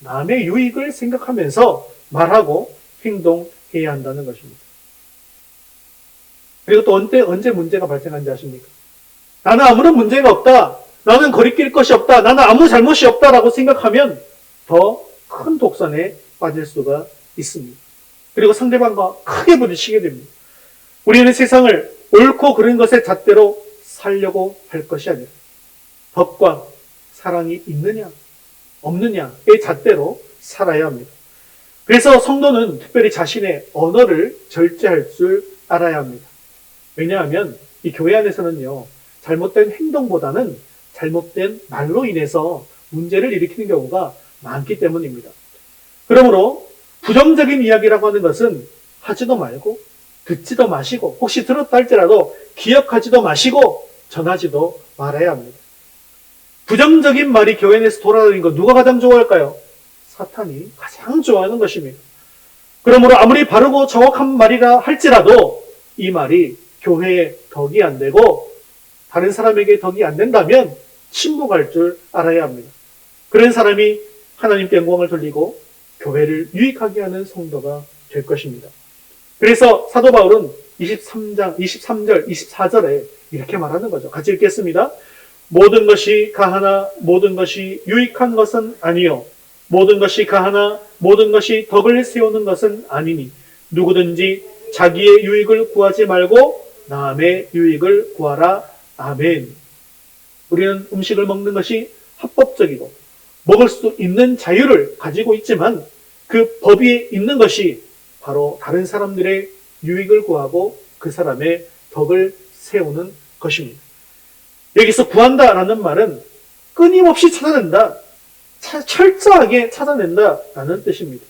A: 남의 유익을 생각하면서 말하고 행동해야 한다는 것입니다. 그리고 또 언제 문제가 발생한지 아십니까? 나는 아무런 문제가 없다. 나는 거리낄 것이 없다. 나는 아무 잘못이 없다라고 생각하면 더 큰 독선에 빠질 수가 있습니다. 그리고 상대방과 크게 부딪히게 됩니다. 우리는 세상을 옳고 그른 것의 잣대로 살려고 할 것이 아니라 덕과 사랑이 있느냐 없느냐의 잣대로 살아야 합니다. 그래서 성도는 특별히 자신의 언어를 절제할 줄 알아야 합니다. 왜냐하면 이 교회 안에서는요, 잘못된 행동보다는 잘못된 말로 인해서 문제를 일으키는 경우가 많기 때문입니다. 그러므로 부정적인 이야기라고 하는 것은 하지도 말고 듣지도 마시고 혹시 들었다 할지라도 기억하지도 마시고 전하지도 말아야 합니다. 부정적인 말이 교회 내에서 돌아다니는 거 누가 가장 좋아할까요? 사탄이 가장 좋아하는 것입니다. 그러므로 아무리 바르고 정확한 말이라 할지라도 이 말이 교회에 덕이 안 되고 다른 사람에게 덕이 안 된다면 침묵할 줄 알아야 합니다. 그런 사람이 하나님께 영광을 돌리고 교회를 유익하게 하는 성도가 될 것입니다. 그래서 사도 바울은 23장 23절 24절에 이렇게 말하는 거죠. 같이 읽겠습니다. 모든 것이 가하나 모든 것이 유익한 것은 아니요 모든 것이 가하나 모든 것이 덕을 세우는 것은 아니니 누구든지 자기의 유익을 구하지 말고 남의 유익을 구하라. 아멘. 우리는 음식을 먹는 것이 합법적이고 먹을 수 있는 자유를 가지고 있지만 그 법 위에 있는 것이 바로 다른 사람들의 유익을 구하고 그 사람의 덕을 세우는 것입니다. 여기서 구한다라는 말은 끊임없이 찾아낸다, 철저하게 찾아낸다라는 뜻입니다.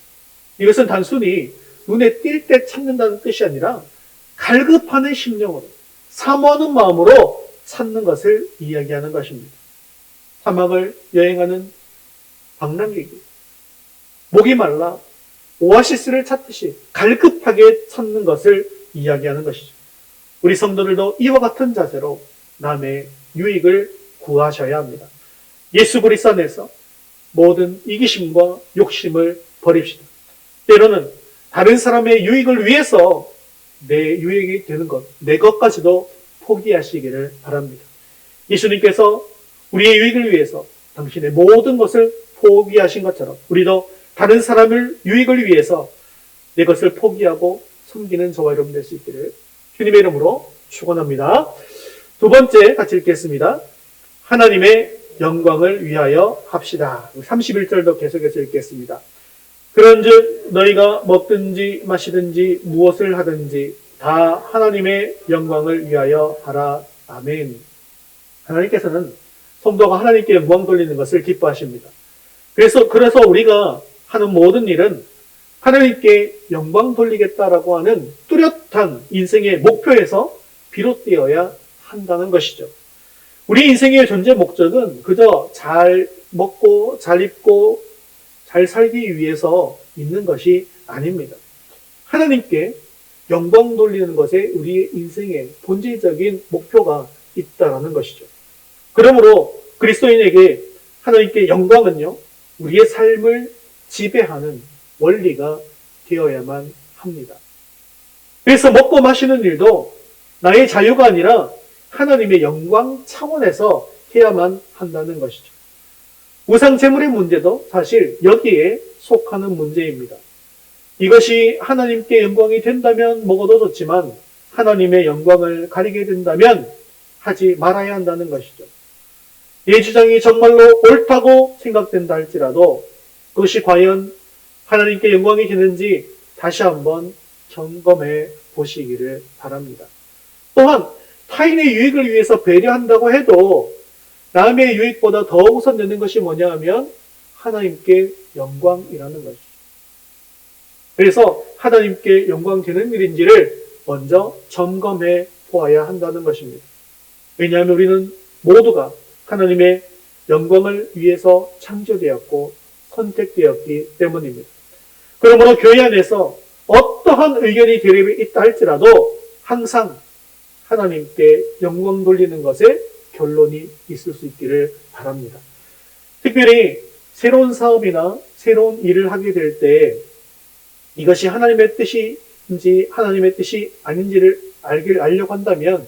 A: 이것은 단순히 눈에 띌 때 찾는다는 뜻이 아니라 갈급하는 심령으로, 사모하는 마음으로 찾는 것을 이야기하는 것입니다. 사막을 여행하는 방랑객이 목이 말라 오아시스를 찾듯이 갈급하게 찾는 것을 이야기하는 것이죠. 우리 성도들도 이와 같은 자세로 남의 유익을 구하셔야 합니다. 예수 그리스도 안에서 모든 이기심과 욕심을 버립시다. 때로는 다른 사람의 유익을 위해서 내 유익이 되는 것, 내 것까지도 포기하시기를 바랍니다. 예수님께서 우리의 유익을 위해서 당신의 모든 것을 포기하신 것처럼 우리도 다른 사람을 유익을 위해서 내 것을 포기하고 섬기는 저와 여러분 될 수 있기를 주님의 이름으로 축원합니다. 두 번째 같이 읽겠습니다. 하나님의 영광을 위하여 합시다. 31절도 계속해서 읽겠습니다. 그런즉 너희가 먹든지 마시든지 무엇을 하든지 다 하나님의 영광을 위하여 하라. 아멘. 하나님께서는 성도가 하나님께 영광 돌리는 것을 기뻐하십니다. 그래서 우리가 하는 모든 일은 하나님께 영광 돌리겠다라고 하는 뚜렷한 인생의 목표에서 비롯되어야 한다는 것이죠. 우리 인생의 존재 목적은 그저 잘 먹고 잘 입고 잘 살기 위해서 있는 것이 아닙니다. 하나님께 영광 돌리는 것에 우리의 인생의 본질적인 목표가 있다라는 것이죠. 그러므로 그리스도인에게 하나님께 영광은요, 우리의 삶을 지배하는 원리가 되어야만 합니다. 그래서 먹고 마시는 일도 나의 자유가 아니라 하나님의 영광 차원에서 해야만 한다는 것이죠. 우상 제물의 문제도 사실 여기에 속하는 문제입니다. 이것이 하나님께 영광이 된다면 먹어도 좋지만 하나님의 영광을 가리게 된다면 하지 말아야 한다는 것이죠. 이 주장이 정말로 옳다고 생각된다 할지라도 그것이 과연 하나님께 영광이 되는지 다시 한번 점검해 보시기를 바랍니다. 또한 타인의 유익을 위해서 배려한다고 해도 남의 유익보다 더 우선되는 것이 뭐냐 하면 하나님께 영광이라는 것이죠. 그래서 하나님께 영광 되는 일인지를 먼저 점검해 보아야 한다는 것입니다. 왜냐하면 우리는 모두가 하나님의 영광을 위해서 창조되었고 선택되었기 때문입니다. 그러므로 교회 안에서 어떠한 의견이 대립이 있다 할지라도 항상 하나님께 영광 돌리는 것에 결론이 있을 수 있기를 바랍니다. 특별히 새로운 사업이나 새로운 일을 하게 될 때 이것이 하나님의 뜻인지 하나님의 뜻이 아닌지를 알려고 한다면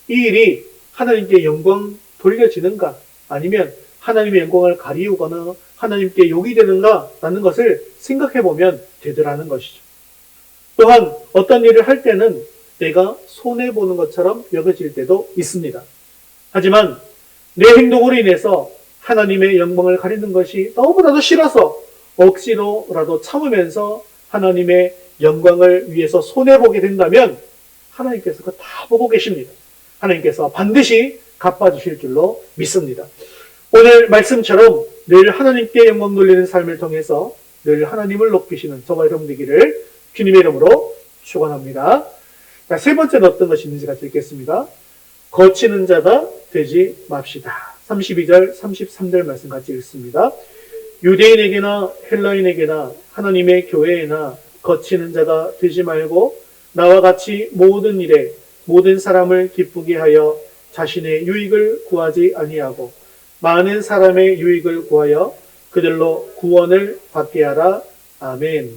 A: 이 일이 하나님께 영광 돌려지는가 아니면 하나님의 영광을 가리우거나 하나님께 욕이 되는가 라는 것을 생각해 보면 되더라는 것이죠. 또한 어떤 일을 할 때는 내가 손해보는 것처럼 여겨질 때도 있습니다. 하지만 내 행동으로 인해서 하나님의 영광을 가리는 것이 너무나도 싫어서 억지로라도 참으면서 하나님의 영광을 위해서 손해보게 된다면 하나님께서 그거 다 보고 계십니다. 하나님께서 반드시 갚아주실 줄로 믿습니다. 오늘 말씀처럼 늘 하나님께 영광 돌리는 삶을 통해서 늘 하나님을 높이시는 저와 여러분 되기를 주님의 이름으로 축원합니다. 자, 세 번째는 어떤 것이 있는지 같이 읽겠습니다. 거치는 자가 되지 맙시다. 32절, 33절 말씀 같이 읽습니다. 유대인에게나 헬라인에게나 하나님의 교회에나 거치는 자가 되지 말고 나와 같이 모든 일에 모든 사람을 기쁘게 하여 자신의 유익을 구하지 아니하고 많은 사람의 유익을 구하여 그들로 구원을 받게 하라. 아멘.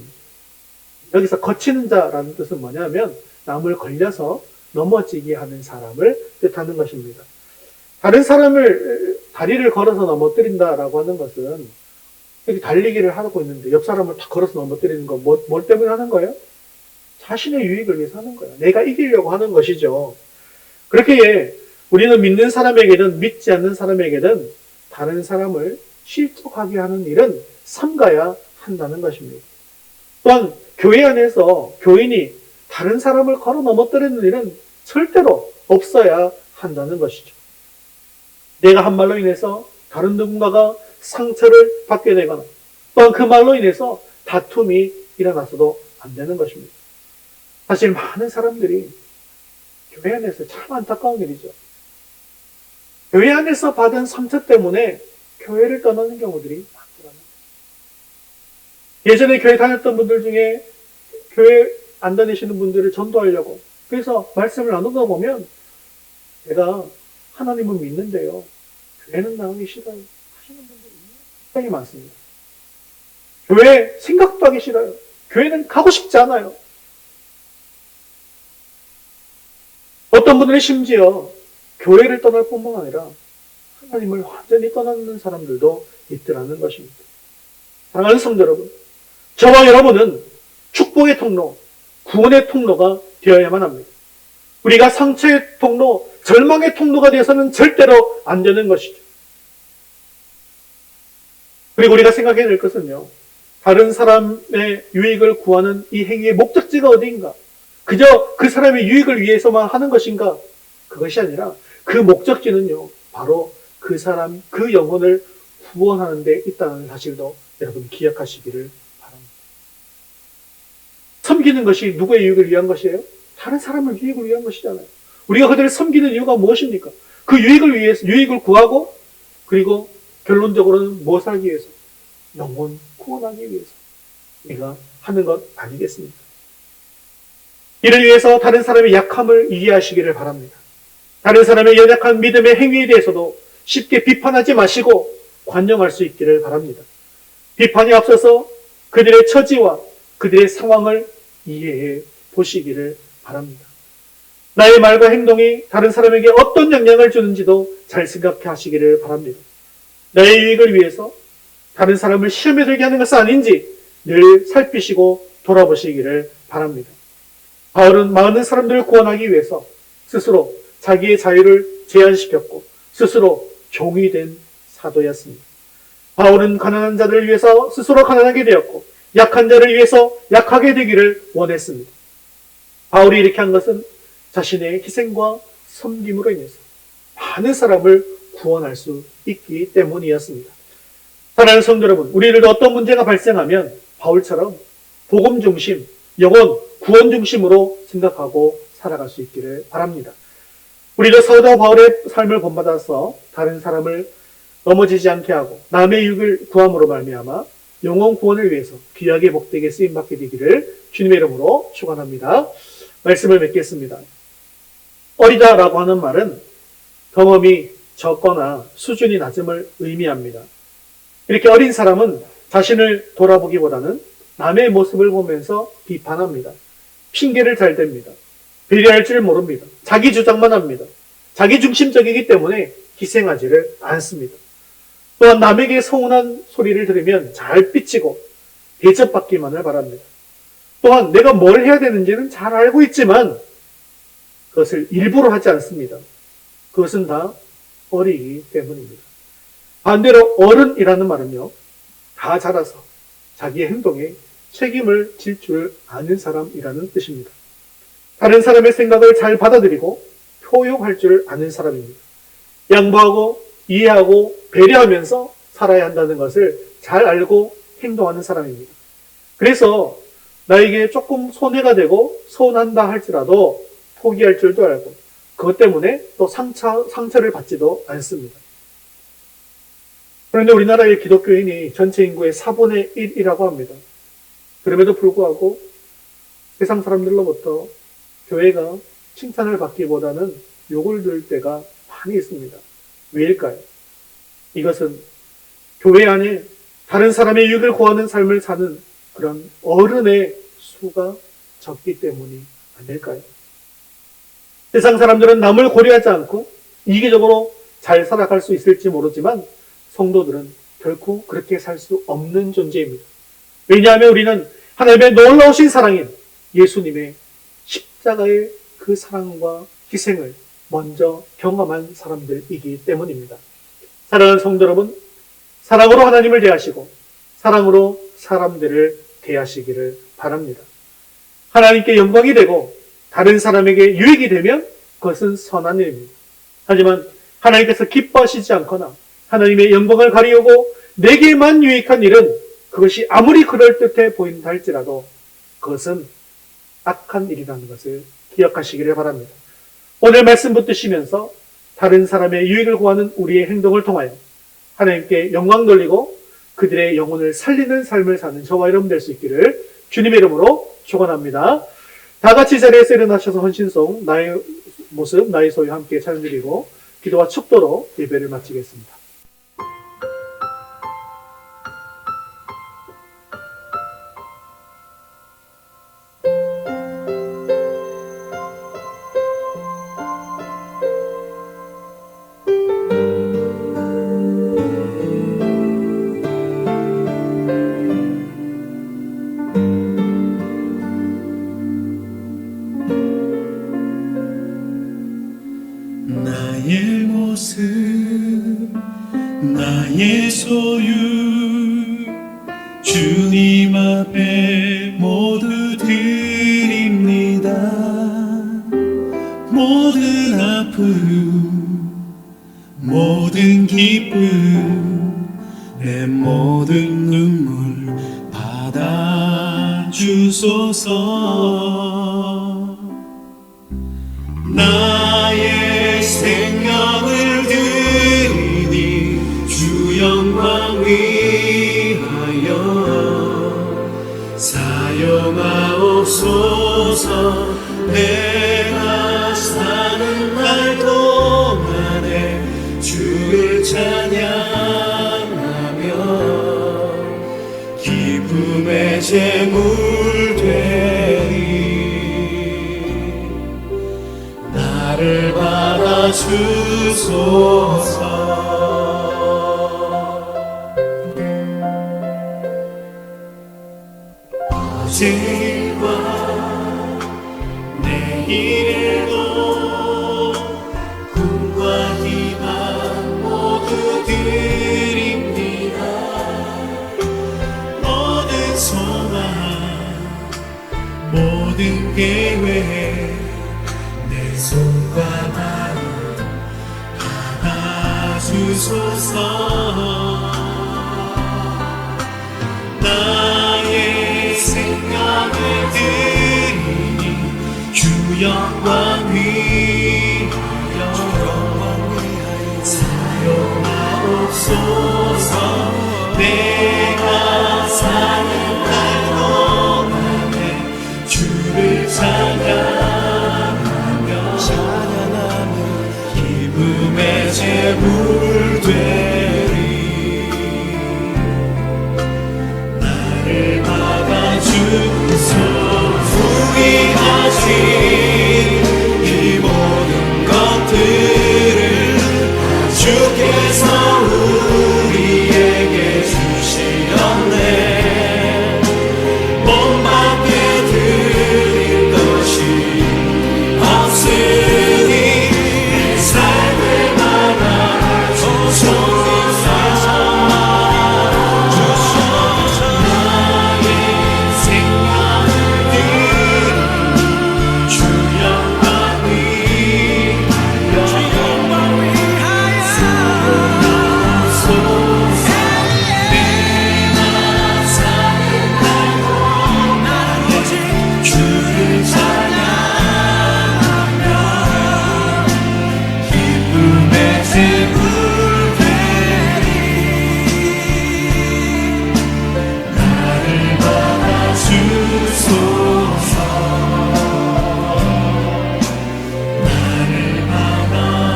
A: 여기서 거치는 자라는 뜻은 뭐냐면 남을 걸려서 넘어지게 하는 사람을 뜻하는 것입니다. 다른 사람을 다리를 걸어서 넘어뜨린다라고 하는 것은 이렇게 달리기를 하고 있는데 옆 사람을 다 걸어서 넘어뜨리는 건 뭘 때문에 하는 거예요? 자신의 유익을 위해서 하는 거예요. 내가 이기려고 하는 것이죠. 그렇게 우리는 믿는 사람에게든 믿지 않는 사람에게든 다른 사람을 실족하게 하는 일은 삼가야 한다는 것입니다. 또한 교회 안에서 교인이 다른 사람을 걸어 넘어뜨리는 일은 절대로 없어야 한다는 것이죠. 내가 한 말로 인해서 다른 누군가가 상처를 받게 되거나 또한 그 말로 인해서 다툼이 일어나서도 안 되는 것입니다. 사실 많은 사람들이 교회 안에서 참 안타까운 일이죠. 교회 안에서 받은 상처 때문에 교회를 떠나는 경우들이 많더라고요. 예전에 교회 다녔던 분들 중에 교회 안 다니시는 분들을 전도하려고 그래서 말씀을 나누다 보면 제가 하나님은 믿는데요. 교회는 나오기 싫어요. 하시는 분들이 굉장히 많습니다. 교회 생각도 하기 싫어요. 교회는 가고 싶지 않아요. 어떤 분들이 심지어 교회를 떠날 뿐만 아니라 하나님을 완전히 떠나는 사람들도 있더라는 것입니다. 사랑하는 성도 여러분, 저와 여러분은 축복의 통로, 구원의 통로가 되어야만 합니다. 우리가 상처의 통로, 절망의 통로가 되어서는 절대로 안 되는 것이죠. 그리고 우리가 생각해야 될 것은요, 다른 사람의 유익을 구하는 이 행위의 목적지가 어디인가? 그저 그 사람의 유익을 위해서만 하는 것인가? 그것이 아니라 그 목적지는요, 바로 그 사람, 그 영혼을 구원하는 데 있다는 사실도 여러분 기억하시기를 바랍니다. 섬기는 것이 누구의 유익을 위한 것이에요? 다른 사람의 유익을 위한 것이잖아요. 우리가 그들을 섬기는 이유가 무엇입니까? 그 유익을 위해서, 유익을 구하고, 그리고 결론적으로는 무엇을 하기 위해서? 영혼 구원하기 위해서 우리가 하는 것 아니겠습니까? 이를 위해서 다른 사람의 약함을 이해하시기를 바랍니다. 다른 사람의 연약한 믿음의 행위에 대해서도 쉽게 비판하지 마시고 관용할 수 있기를 바랍니다. 비판이 앞서서 그들의 처지와 그들의 상황을 이해해 보시기를 바랍니다. 나의 말과 행동이 다른 사람에게 어떤 영향을 주는지도 잘 생각해 하시기를 바랍니다. 나의 유익을 위해서 다른 사람을 시험에 들게 하는 것은 아닌지 늘 살피시고 돌아보시기를 바랍니다. 바울은 많은 사람들을 구원하기 위해서 스스로 자기의 자유를 제한시켰고 스스로 종이 된 사도였습니다. 바울은 가난한 자들을 위해서 스스로 가난하게 되었고 약한 자를 위해서 약하게 되기를 원했습니다. 바울이 이렇게 한 것은 자신의 희생과 섬김으로 인해서 많은 사람을 구원할 수 있기 때문이었습니다. 사랑하는 성도 여러분, 우리들도 어떤 문제가 발생하면 바울처럼 복음 중심, 영혼, 구원 중심으로 생각하고 살아갈 수 있기를 바랍니다. 우리도 사도 바울의 삶을 본받아서 다른 사람을 넘어지지 않게 하고 남의 유익을 구함으로 말미암아 영혼 구원을 위해서 귀하게 복되게 쓰임받게 되기를 주님의 이름으로 축원합니다. 말씀을 맺겠습니다. 어리다라고 하는 말은 경험이 적거나 수준이 낮음을 의미합니다. 이렇게 어린 사람은 자신을 돌아보기보다는 남의 모습을 보면서 비판합니다. 핑계를 잘 댑니다. 배려할 줄 모릅니다. 자기 주장만 합니다. 자기 중심적이기 때문에 희생하지를 않습니다. 또한 남에게 서운한 소리를 들으면 잘 삐치고 대접받기만을 바랍니다. 또한 내가 뭘 해야 되는지는 잘 알고 있지만 그것을 일부러 하지 않습니다. 그것은 다 어리기 때문입니다. 반대로 어른이라는 말은요, 다 자라서 자기의 행동에 책임을 질 줄 아는 사람이라는 뜻입니다. 다른 사람의 생각을 잘 받아들이고 포용할 줄 아는 사람입니다. 양보하고 이해하고 배려하면서 살아야 한다는 것을 잘 알고 행동하는 사람입니다. 그래서 나에게 조금 손해가 되고 서운한다 할지라도 포기할 줄도 알고 그것 때문에 또 상처를 받지도 않습니다. 그런데 우리나라의 기독교인이 전체 인구의 4분의 1이라고 합니다. 그럼에도 불구하고 세상 사람들로부터 교회가 칭찬을 받기보다는 욕을 들을 때가 많이 있습니다. 왜일까요? 이것은 교회 안에 다른 사람의 유익을 구하는 삶을 사는 그런 어른의 수가 적기 때문이 아닐까요? 세상 사람들은 남을 고려하지 않고 이기적으로 잘 살아갈 수 있을지 모르지만 성도들은 결코 그렇게 살 수 없는 존재입니다. 왜냐하면 우리는 하나님의 놀라우신 사랑인 예수님의 십자가의 그 사랑과 희생을 먼저 경험한 사람들이기 때문입니다. 사랑하는 성도 여러분, 사랑으로 하나님을 대하시고 사랑으로 사람들을 대하시기를 바랍니다. 하나님께 영광이 되고 다른 사람에게 유익이 되면 그것은 선한 일입니다. 하지만 하나님께서 기뻐하시지 않거나 하나님의 영광을 가리우고 내게만 유익한 일은 그것이 아무리 그럴듯해 보인다 할지라도 그것은 악한 일이라는 것을 기억하시기를 바랍니다. 오늘 말씀 붙드시면서 다른 사람의 유익을 구하는 우리의 행동을 통하여 하나님께 영광 돌리고 그들의 영혼을 살리는 삶을 사는 저와 여러분 될 수 있기를 주님의 이름으로 축원합니다. 다 같이 자리에서 일어나셔서 헌신송 나의 모습 나의 소유 함께 찬양드리고 기도와 축도로 예배를 마치겠습니다.
B: 나의 모습 주님 앞에 모두 드립니다. 모든 아픔, 모든 기쁨, 내 모든 눈물 받아주소서. 나의 생명을 드리니 주 영광 위하여 사용하옵소서. 내가 사는 날 동안에 주를 찬양하며 기쁨의 제물 되리. 나를 받아주소서. 어제와 내일에도 꿈과 희망 모두 드립니다. 모든 소망, 모든 계획 내 손과 마음 받아주소서. 나의 생명을 드리니 주 영광 위하여 사용하옵소서. 내가 사는 날 동안에 주를 찬양하며 기쁨의 제물 되리. 나를 받아주소서. 후회하신 이 모든 것들을 주께서 우리에게 주시었네. 몸밖에 드릴 것이 없으니 내 삶을 받아주소서. 나의 생명을 드리니 주 영광 위하여 사용하옵소서. 내가 사는 날 동안에 주를 찬양하며 기쁨의 제물 되리. 나를 받아주소서. 나를 받아주소서.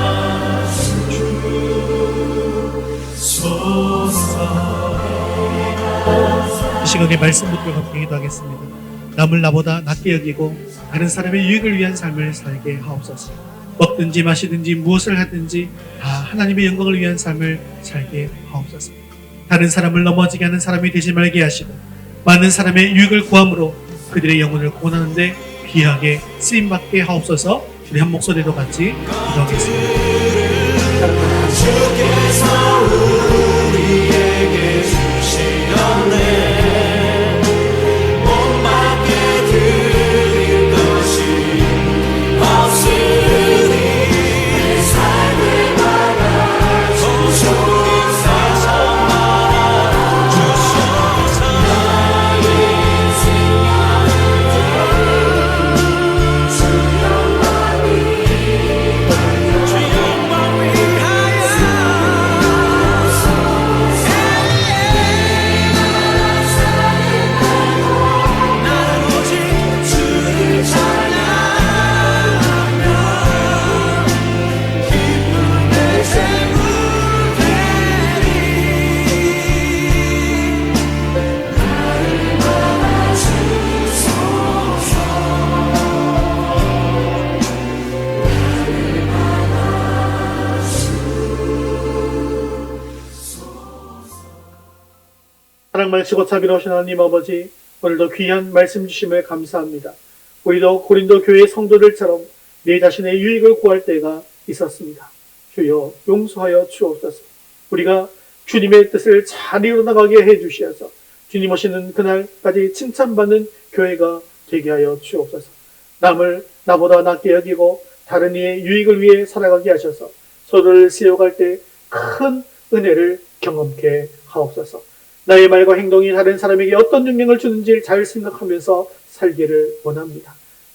A: 이 시간에 말씀 붙들고 기도하겠습니다. 남을 나보다 낫게 여기고 다른 사람의 유익을 위한 삶을 살게 하옵소서. 먹든지 마시든지 무엇을 하든지 다 하나님의 영광을 위한 삶을 살게 하옵소서. 다른 사람을 넘어지게 하는 사람이 되지 말게 하시고 많은 사람의 유익을 구함으로 그들의 영혼을 구원하는데 귀하게 쓰임받게 하옵소서. 우리 한 목소리로 같이 기도하겠습니다.
B: 주께서 우리에게 주시었네. 몸밖에 드릴 것이 없으니 내 삶을 받아주소서. 나의 생명을 주 영광 위하여
A: 사랑 많으시고 자비로우신 하나님 아버지, 오늘도 귀한 말씀 주심을 감사합니다. 우리도 고린도 교회 성도들처럼 내 자신의 유익을 구할 때가 있었습니다. 주여 용서하여 주옵소서. 우리가 주님의 뜻을 잘 이루어나가게 해주시어서 주님 오시는 그날까지 칭찬받는 교회가 되게 하여 주옵소서. 남을 나보다 낫게 여기고 다른 이의 유익을 위해 살아가게 하셔서 서로를 세워갈 때 큰 은혜를 경험케 하옵소서. 나의 말과 행동이 다른 사람에게 어떤 영향을 주는지 잘 생각하면서 살기를 원합니다.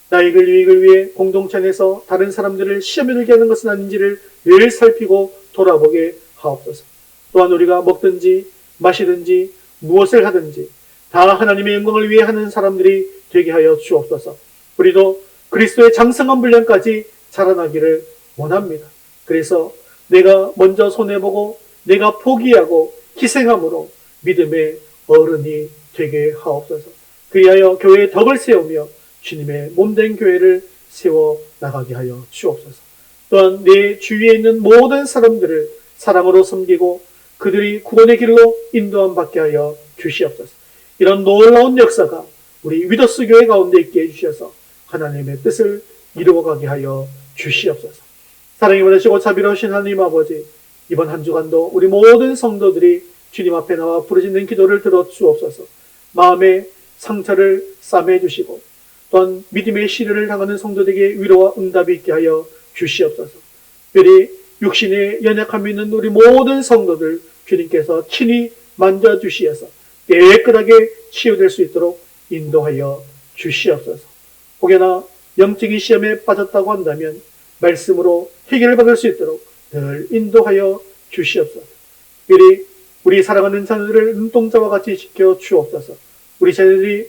A: 나의 유익을 위해 공동체 안에서 다른 사람들을 시험에 들게 하는 것은 아닌지를 늘 살피고 돌아보게 하옵소서. 또한 우리가 먹든지 마시든지 무엇을 하든지 다 하나님의 영광을 위해 하는 사람들이 되게 하여 주옵소서. 우리도 그리스도의 장성한 분량까지 자라나기를 원합니다. 그래서 내가 먼저 손해보고 내가 포기하고 희생함으로 믿음의 어른이 되게 하옵소서. 그리하여 교회의 덕을 세우며 주님의 몸된 교회를 세워 나가게 하여 주옵소서. 또한 내 주위에 있는 모든 사람들을 사랑으로 섬기고 그들이 구원의 길로 인도함 받게 하여 주시옵소서. 이런 놀라운 역사가 우리 위더스 교회 가운데 있게 해주셔서 하나님의 뜻을 이루어가게 하여 주시옵소서. 사랑이 많으시고 자비로우신 하나님 아버지, 이번 한 주간도 우리 모든 성도들이 주님 앞에 나와 부르짖는 기도를 들어 주옵소서. 마음의 상처를 싸매 주시고 또한 믿음의 시련을 당하는 성도들에게 위로와 응답이 있게 하여 주시옵소서. 특별히 육신에 연약함이 있는 우리 모든 성도들 주님께서 친히 만져주시어서 깨끗하게 치유될 수 있도록 인도하여 주시옵소서. 혹여나 영적인 시험에 빠졌다고 한다면 말씀으로 해결을 받을 수 있도록 늘 인도하여 주시옵소서. 특별히 우리 사랑하는 자녀들을 눈동자와 같이 지켜 주옵소서. 우리 자녀들이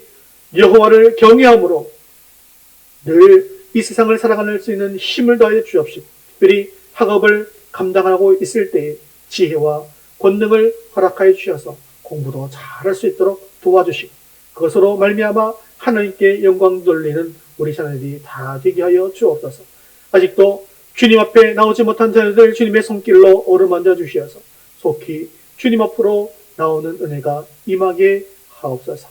A: 여호와를 경외함으로 늘 이 세상을 살아갈 수 있는 힘을 더하여 주옵시고, 특별히 학업을 감당하고 있을 때에 지혜와 권능을 허락하여 주셔서 공부도 잘할 수 있도록 도와주시고 그것으로 말미암아 하나님께 영광 돌리는 우리 자녀들이 다 되게 하여 주옵소서. 아직도 주님 앞에 나오지 못한 자녀들 주님의 손길로 어루만져 주시어서 속히 주님 앞으로 나오는 은혜가 임하게 하옵소서.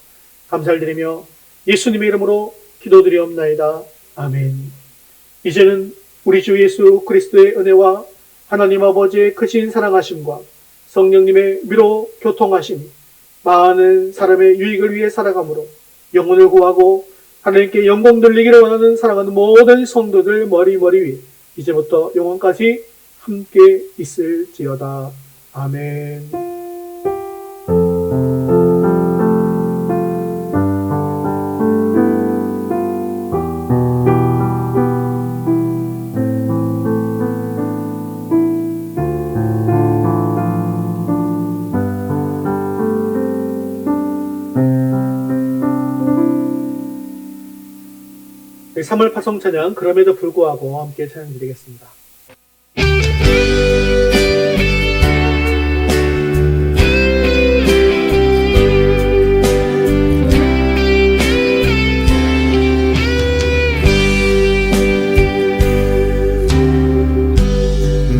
A: 감사를 드리며 예수님의 이름으로 기도드리옵나이다. 아멘. 이제는 우리 주 예수 그리스도의 은혜와 하나님 아버지의 크신 사랑하심과 성령님의 위로 교통하심이 많은 사람의 유익을 위해 살아감으로 영혼을 구하고 하나님께 영광 돌리기를 원하는 사랑하는 모든 성도들 머리 위에 이제부터 영원까지 함께 있을지어다. 아멘. 네, 3월 파송 찬양 그럼에도 불구하고 함께 찬양 드리겠습니다.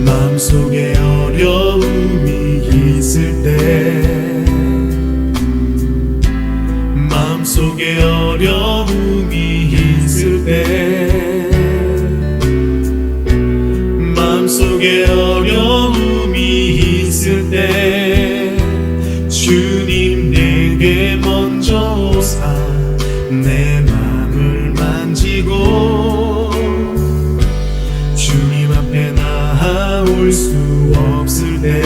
E: 마음속에 어려움이 있을 때 마음속에 어려움이 있을 때 마음속에 어려움이 있을 때 주님 내게 먼저 오사 내 마음을 만지고 주님 앞에 나올 수 없을 때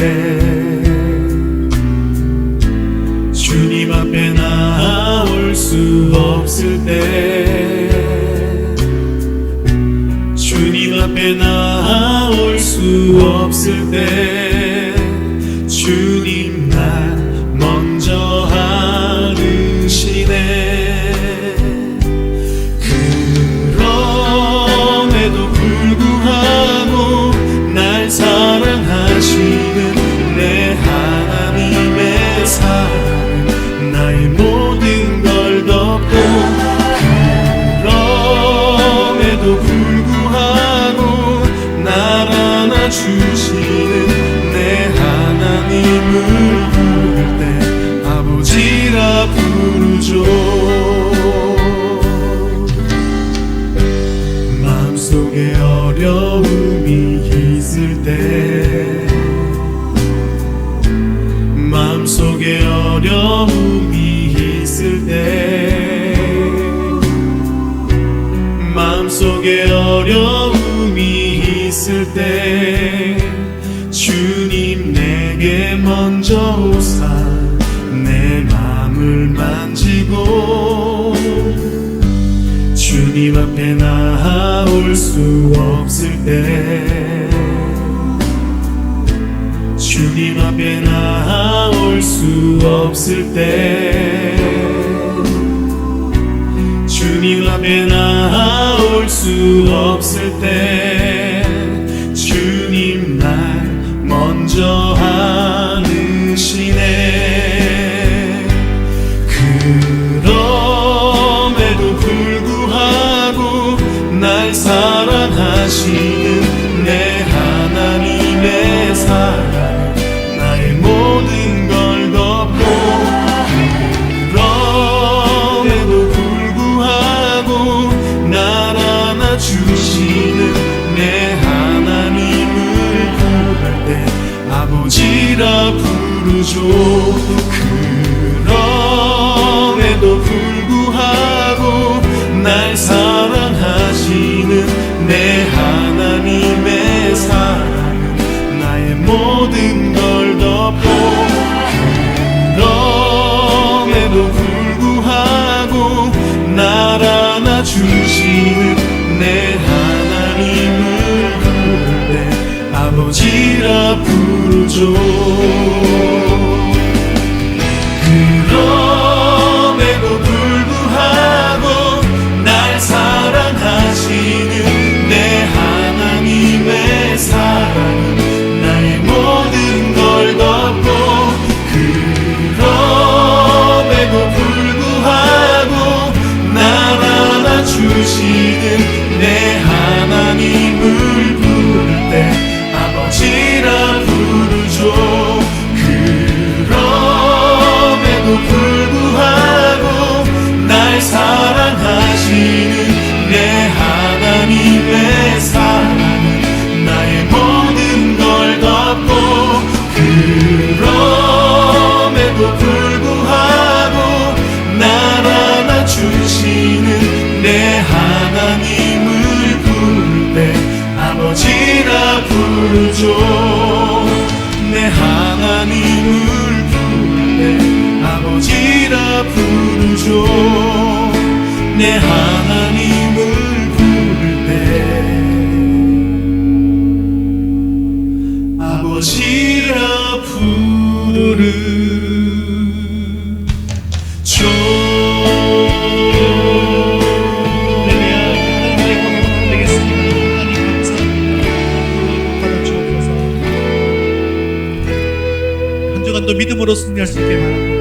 E: 주님 앞에 나올 수 없을 때 주님 앞에 나올 수 없을 때 주님 날 먼저 알으시네. 그럼에도 불구하고 날 사랑하시는 내 하나님의 사랑 나의 모든 걸 덮고 그럼에도 불구하고 날 안아주시는 내 하나님을 부를 때 아버지라 부르죠. 마음속에 어려움이 있을 때 마음속에 어려움이 만지고 주님 앞에 나올 수 없을 때 주님 앞에 나올 수 없을 때 주님 앞에 나올 수 없을 때 주님 날 먼저 아느시네. 그럼에도 불구하고 날 사랑하시는 내 하나님의 사랑 나의 모든 걸 덮고 그럼에도 불구하고 날 안아주시는 내 하나님을 구할 때 아버지라 부르죠. 그럼에도 불구하고 날 사랑하시는 내 하나님의 사랑은 나의 모든 걸 덮고 그럼에도 불구하고 날 안아주시는 내 하나님을 부를 때 아버지라 부르죠. 그럼에도 불구하고 날 사랑하시는 내 하나님의 사랑은 나의 모든 걸 덮고 그럼에도 불구하고 날 안아주시는 내 하나님을 부를 때 아버지라 부르죠. 그럼에도 불구하고 날 사랑하시는 내 하나님의 사랑은 나의 모든 걸 덮고 그럼에도 불구하고 날 안아주시는 내 하나님을 부를 때 아버지라 부르죠. 내 하나님을 부를 때 아버지라 부르죠. 내 하나님을 부를 때 아버지라 부르죠.
F: 또 믿음으로 승리할 수 있게 바랍니다.